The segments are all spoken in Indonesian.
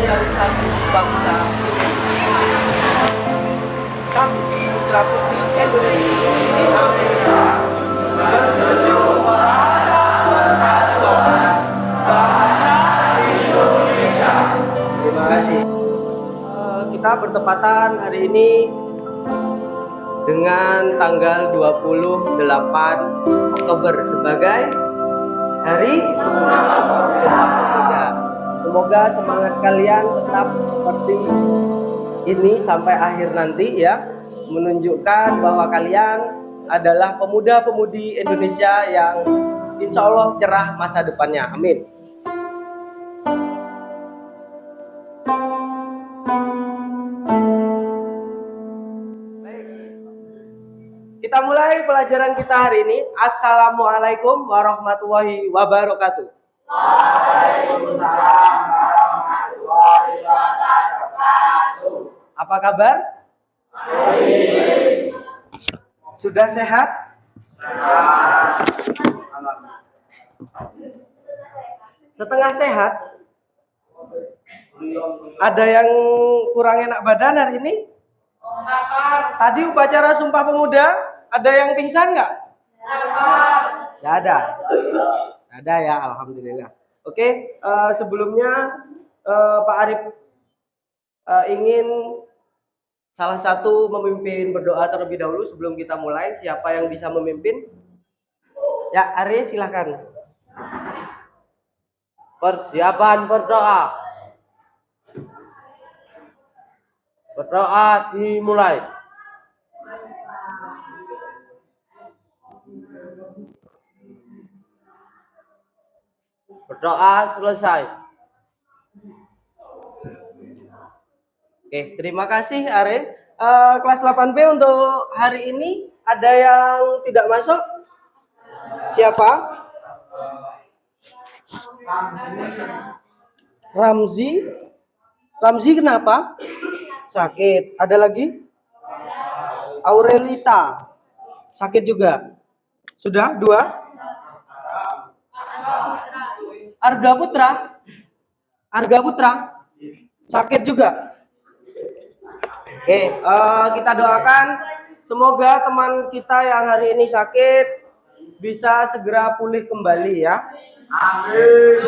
yang satu bangsa Indonesia. Kami putra putri Indonesia menuju bahasa persatuan bahasa Indonesia. Terima kasih. Kita bertepatan hari ini dengan tanggal 28 Oktober sebagai Hari Sumpah Pemuda. Semoga semangat kalian tetap seperti ini sampai akhir nanti ya, menunjukkan bahwa kalian adalah pemuda-pemudi Indonesia yang insya Allah cerah masa depannya. Amin. Kita mulai pelajaran kita hari ini. Assalamualaikum warahmatullahi wabarakatuh. Waalaikumsalam warahmatullahi wabarakatuh. Apa kabar? Baik. Sudah sehat? Setengah sehat? Ada yang kurang enak badan hari ini? Tadi upacara Sumpah Pemuda, ada yang pingsan nggak? Nggak ada. Nggak ada ya, alhamdulillah. Oke, sebelumnya Pak Arif ingin salah satu memimpin berdoa terlebih dahulu sebelum kita mulai. Siapa yang bisa memimpin? Ya, Arif silahkan. Persiapan berdoa. Berdoa dimulai. Berdoa selesai. Oke, terima kasih Are. Kelas 8B untuk hari ini ada yang tidak masuk? Siapa? Ramzi. Ramzi kenapa? Sakit. Ada lagi? Aurelita. Sakit juga. Sudah? 2? Arga Putra. Arga Putra. Sakit juga. Oke, kita doakan semoga teman kita yang hari ini sakit bisa segera pulih kembali ya. Amin.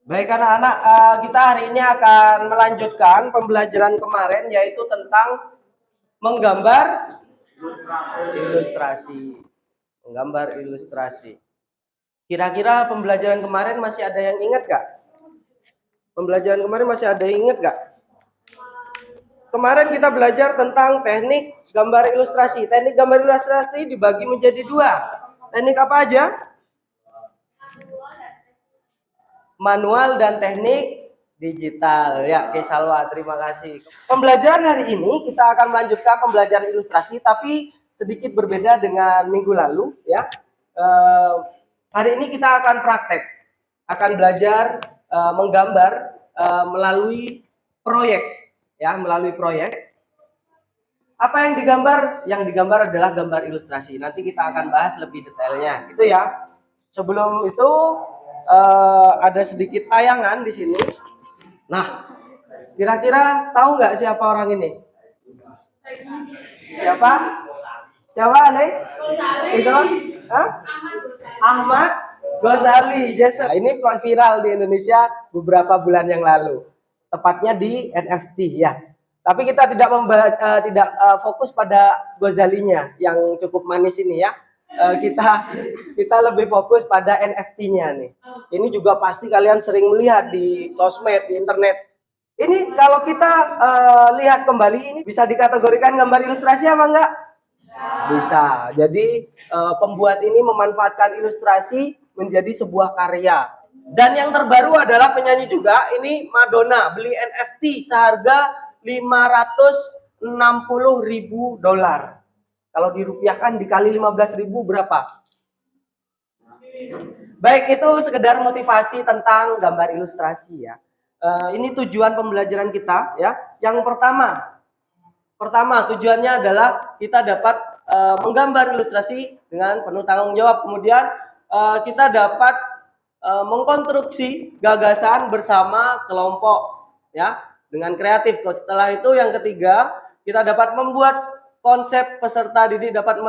Baik anak-anak, kita hari ini akan melanjutkan pembelajaran kemarin yaitu tentang menggambar ilustrasi. Menggambar ilustrasi. Kira-kira pembelajaran kemarin masih ada yang ingat gak? Pembelajaran kemarin masih ada yang ingat gak? Kemarin kita belajar tentang teknik gambar ilustrasi. Teknik gambar ilustrasi dibagi menjadi 2. Teknik apa aja? Manual dan teknik digital. Ya, Oke Salwa, terima kasih. Pembelajaran hari ini kita akan melanjutkan pembelajaran ilustrasi, tapi sedikit berbeda dengan minggu lalu. Ya, hari ini kita akan praktek, akan belajar menggambar melalui proyek. Ya, melalui proyek. Apa yang digambar? Yang digambar adalah gambar ilustrasi. Nanti kita akan bahas lebih detailnya, gitu ya. Sebelum itu ada sedikit tayangan di sini. Nah, kira-kira tahu nggak siapa orang ini? Siapa? Siapa, Ale? Itu? Ahmad Ghazali. Nah, ini viral di Indonesia beberapa bulan yang lalu. Tepatnya di NFT ya. Tapi kita tidak fokus pada Ghazalinya yang cukup manis ini ya. Kita lebih fokus pada NFT-nya nih. Ini juga pasti kalian sering melihat di sosmed, di internet. Ini kalau kita lihat kembali ini bisa dikategorikan gambar ilustrasi apa enggak? Bisa. Jadi pembuat ini memanfaatkan ilustrasi menjadi sebuah karya. Dan yang terbaru adalah penyanyi juga, ini Madonna beli NFT seharga $560.000. Kalau dirupiahkan dikali 15.000 berapa? Baik, itu sekedar motivasi tentang gambar ilustrasi ya. Ini tujuan pembelajaran kita ya. Yang pertama tujuannya adalah kita dapat menggambar ilustrasi dengan penuh tanggung jawab. Kemudian kita dapat mengkonstruksi gagasan bersama kelompok ya dengan kreatif. Setelah itu yang ketiga, kita dapat membuat konsep, peserta didik dapat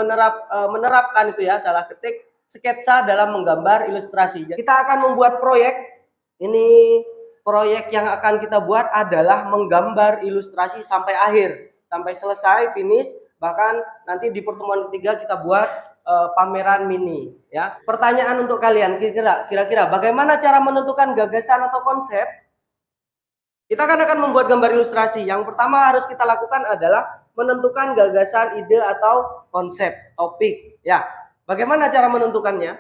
menerapkan itu ya, salah ketik sketsa dalam menggambar ilustrasi. Jadi, kita akan membuat proyek. Ini proyek yang akan kita buat adalah menggambar ilustrasi sampai akhir, sampai selesai, finish. Bahkan nanti di pertemuan ketiga kita buat pameran mini ya. Pertanyaan untuk kalian, kira-kira bagaimana cara menentukan gagasan atau konsep? Kita akan membuat gambar ilustrasi. Yang pertama harus kita lakukan adalah menentukan gagasan, ide atau konsep, topik ya. Bagaimana cara menentukannya?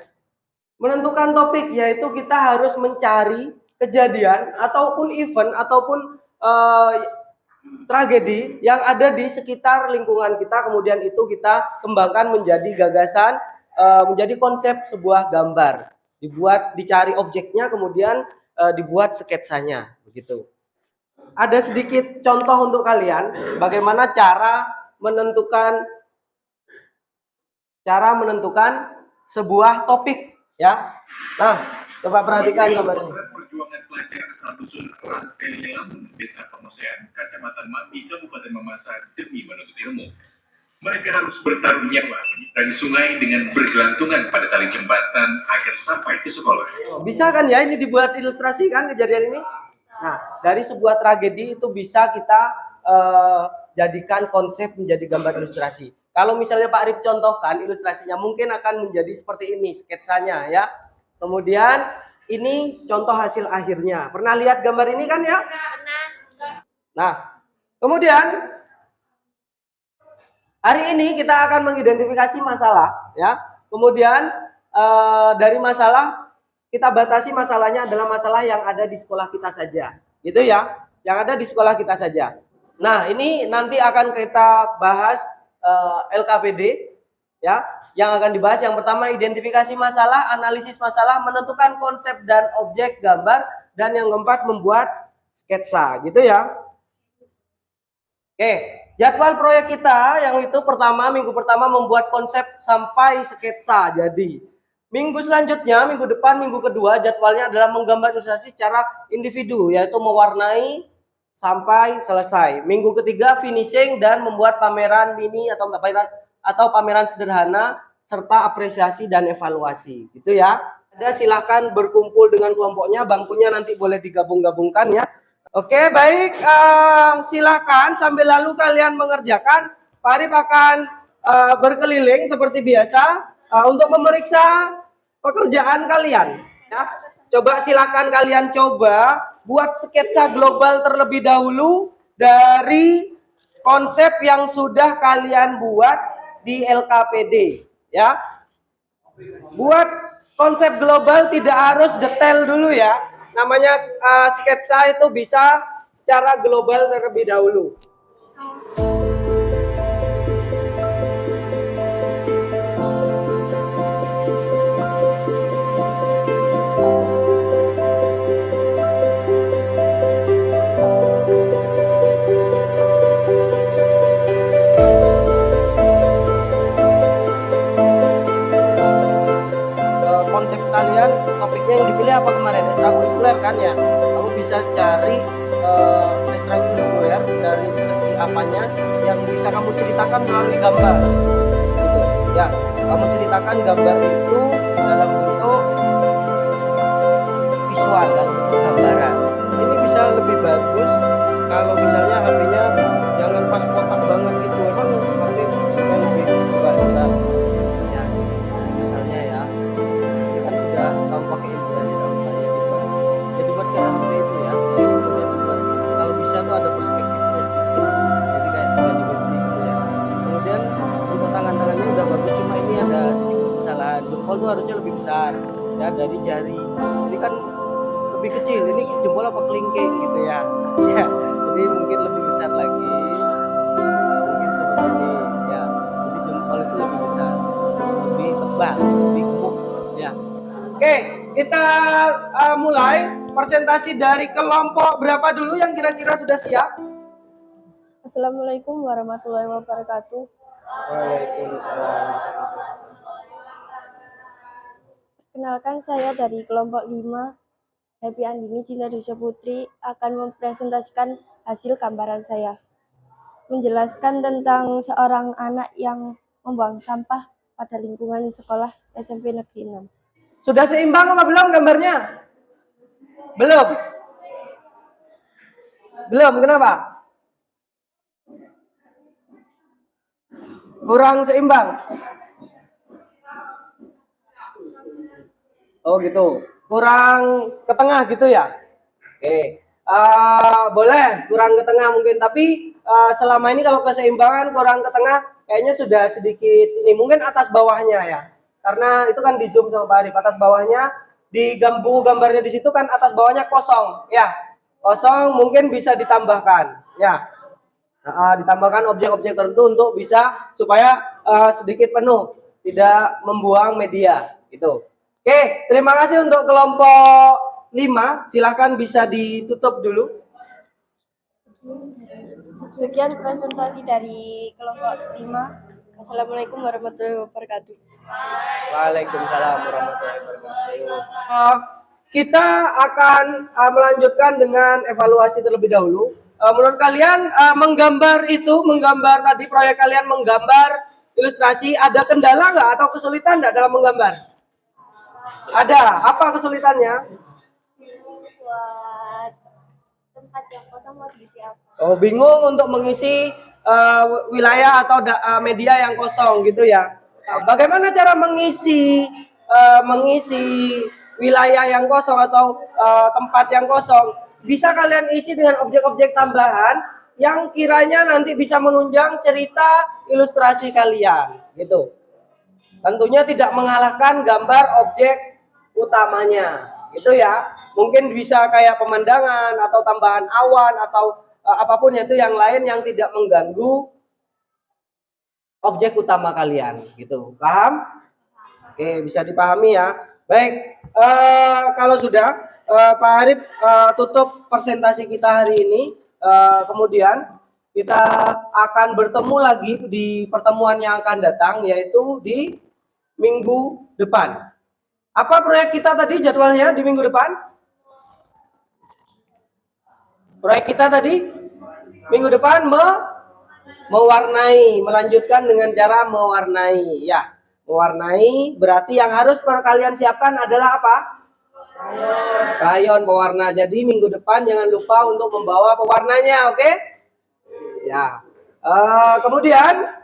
Menentukan topik yaitu kita harus mencari kejadian ataupun event ataupun tragedi yang ada di sekitar lingkungan kita, kemudian itu kita kembangkan menjadi gagasan, menjadi konsep sebuah gambar. Dicari objeknya, kemudian dibuat sketsanya, begitu. Ada sedikit contoh untuk kalian bagaimana cara menentukan sebuah topik ya. Nah, coba perhatikan gambarnya. Perjuangan pelajar asal dusun Rantelem, Desa Pemosean, Kecamatan Mati, Kabupaten Mamasa demi menuntut ilmu. Mereka harus bertaruh nyawa menyeberangi sungai dengan bergelantungan pada tali jembatan agar sampai ke sekolah. Bisa kan ya ini dibuat ilustrasi kan kejadian ini? Nah, dari sebuah tragedi itu bisa kita jadikan konsep menjadi gambar ilustrasi. Kalau misalnya Pak Arif contohkan ilustrasinya mungkin akan menjadi seperti ini sketsanya ya. Kemudian ini contoh hasil akhirnya. Pernah lihat gambar ini kan ya? Pernah. Nah, kemudian hari ini kita akan mengidentifikasi masalah ya. Kemudian dari masalah kita batasi masalahnya adalah masalah yang ada di sekolah kita saja. Gitu ya. Yang ada di sekolah kita saja. Nah, ini nanti akan kita bahas LKPD ya, yang akan dibahas yang pertama identifikasi masalah, analisis masalah, menentukan konsep dan objek gambar, dan yang keempat membuat sketsa gitu ya. Oke, jadwal proyek kita yang itu minggu pertama membuat konsep sampai sketsa jadi. Minggu selanjutnya, minggu depan, minggu kedua jadwalnya adalah menggambar ilustrasi secara individu, yaitu mewarnai sampai selesai. Minggu ketiga finishing dan membuat pameran mini atau pameran sederhana serta apresiasi dan evaluasi. Gitu ya. Ada silakan berkumpul dengan kelompoknya, bangkunya nanti boleh digabung-gabungkan ya. Oke, baik, silakan sambil lalu kalian mengerjakan. Pak Arif akan berkeliling seperti biasa untuk memeriksa pekerjaan kalian ya. Coba silakan kalian coba buat sketsa global terlebih dahulu dari konsep yang sudah kalian buat di LKPD ya. Buat konsep global tidak harus detail dulu ya. Namanya sketsa itu bisa secara global terlebih dahulu. Konsep kalian, topiknya yang dipilih apa kemarin? Ekstrakurikuler kan ya? Kamu bisa cari ekstrakurikuler dari segi apanya yang bisa kamu ceritakan melalui gambar gitu ya. Kamu ceritakan gambar itu dalam bentuk visual, dalam bentuk gambaran. Ini bisa lebih bagus kalau misalnya HP-nya jangan pas kotak banget gitu, emang HP-nya lebih bagus ya. Misalnya ya, ini kan sudah kamu pakai ilustrasi dalam ya dibuat. Jadi buat kayak HP itu ya, kemudian dibuat. Kalau bisa tuh ada perspektifnya sedikit, jadi kayak 3 dimensi gitu ya. Kemudian untuk tangannya udah bagus, cuma ini ada sedikit kesalahan. Jempol tuh harusnya lebih besar ya dari jari. Ini kan lebih kecil, ini jempol apa kelingking gitu ya. Ya, jadi mungkin lebih besar lagi. Mungkin seperti ini ya. Jadi jempol itu lebih besar, lebih tebal, lebih gemuk ya. Oke, kita mulai presentasi dari kelompok berapa dulu yang kira-kira sudah siap? Assalamualaikum warahmatullahi wabarakatuh. Waalaikumsalam. Kenalkan, saya dari kelompok 5, Happy Andini Cinta Dusya Putri, akan mempresentasikan hasil gambaran saya. Menjelaskan tentang seorang anak yang membuang sampah pada lingkungan sekolah SMP Negeri 6. Sudah seimbang apa belum gambarnya? Belum. Belum, kenapa? Kurang seimbang. Oh gitu. Kurang ke tengah gitu ya? Oke. Boleh kurang ke tengah mungkin, tapi selama ini kalau keseimbangan kurang ke tengah kayaknya sudah sedikit ini, mungkin atas bawahnya ya. Karena itu kan di zoom sama Pak Arif, atas bawahnya di gambarnya di situ kan atas bawahnya kosong ya. Kosong mungkin bisa ditambahkan ya. Ditambahkan objek-objek tertentu untuk bisa supaya sedikit penuh, tidak membuang media gitu. Oke, terima kasih untuk kelompok 5. Silahkan bisa ditutup dulu. Sekian presentasi dari kelompok 5. Assalamualaikum warahmatullahi wabarakatuh. Waalaikumsalam warahmatullahi wabarakatuh. Kita akan melanjutkan dengan evaluasi terlebih dahulu. Menurut kalian menggambar tadi proyek kalian menggambar ilustrasi, ada kendala nggak atau kesulitan nggak dalam menggambar? Ada. Apa kesulitannya? Buat tempat yang kosong mau diisi apa? Oh, bingung untuk mengisi wilayah atau media yang kosong gitu ya. Bagaimana cara mengisi wilayah yang kosong atau tempat yang kosong? Bisa kalian isi dengan objek-objek tambahan yang kiranya nanti bisa menunjang cerita ilustrasi kalian, gitu. Tentunya tidak mengalahkan gambar objek utamanya, gitu ya. Mungkin bisa kayak pemandangan atau tambahan awan atau apapun itu yang lain yang tidak mengganggu objek utama kalian, gitu. Paham? Oke, bisa dipahami ya. Baik, kalau sudah Pak Arif tutup presentasi kita hari ini. Kemudian kita akan bertemu lagi di pertemuan yang akan datang, yaitu di minggu depan. Apa proyek kita tadi jadwalnya di minggu depan? Proyek kita tadi minggu depan mewarnai, melanjutkan dengan cara mewarnai ya. Mewarnai berarti yang harus kalian siapkan adalah apa? Krayon pewarna. Jadi minggu depan jangan lupa untuk membawa pewarnanya, oke? Ya. Kemudian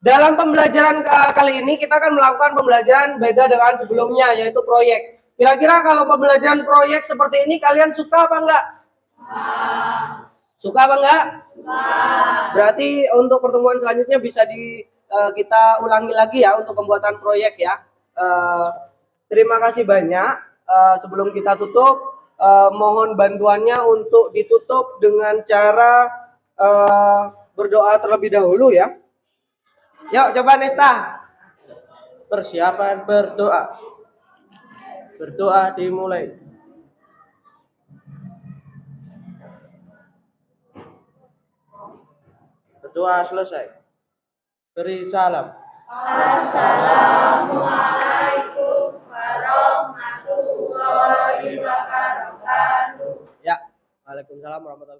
dalam pembelajaran kali ini kita akan melakukan pembelajaran beda dengan sebelumnya, yaitu proyek. Kira-kira kalau pembelajaran proyek seperti ini kalian suka apa enggak? Suka apa enggak? Berarti untuk pertemuan selanjutnya bisa kita ulangi lagi ya untuk pembuatan proyek ya. Terima kasih banyak. Sebelum kita tutup, mohon bantuannya untuk ditutup dengan cara berdoa terlebih dahulu ya. Yuk coba Nesta. Persiapan berdoa. Berdoa dimulai. Berdoa selesai. Beri salam. Assalamualaikum warahmatullahi wabarakatuh. Ya. Waalaikumsalam warahmatullahi wabarakatuh.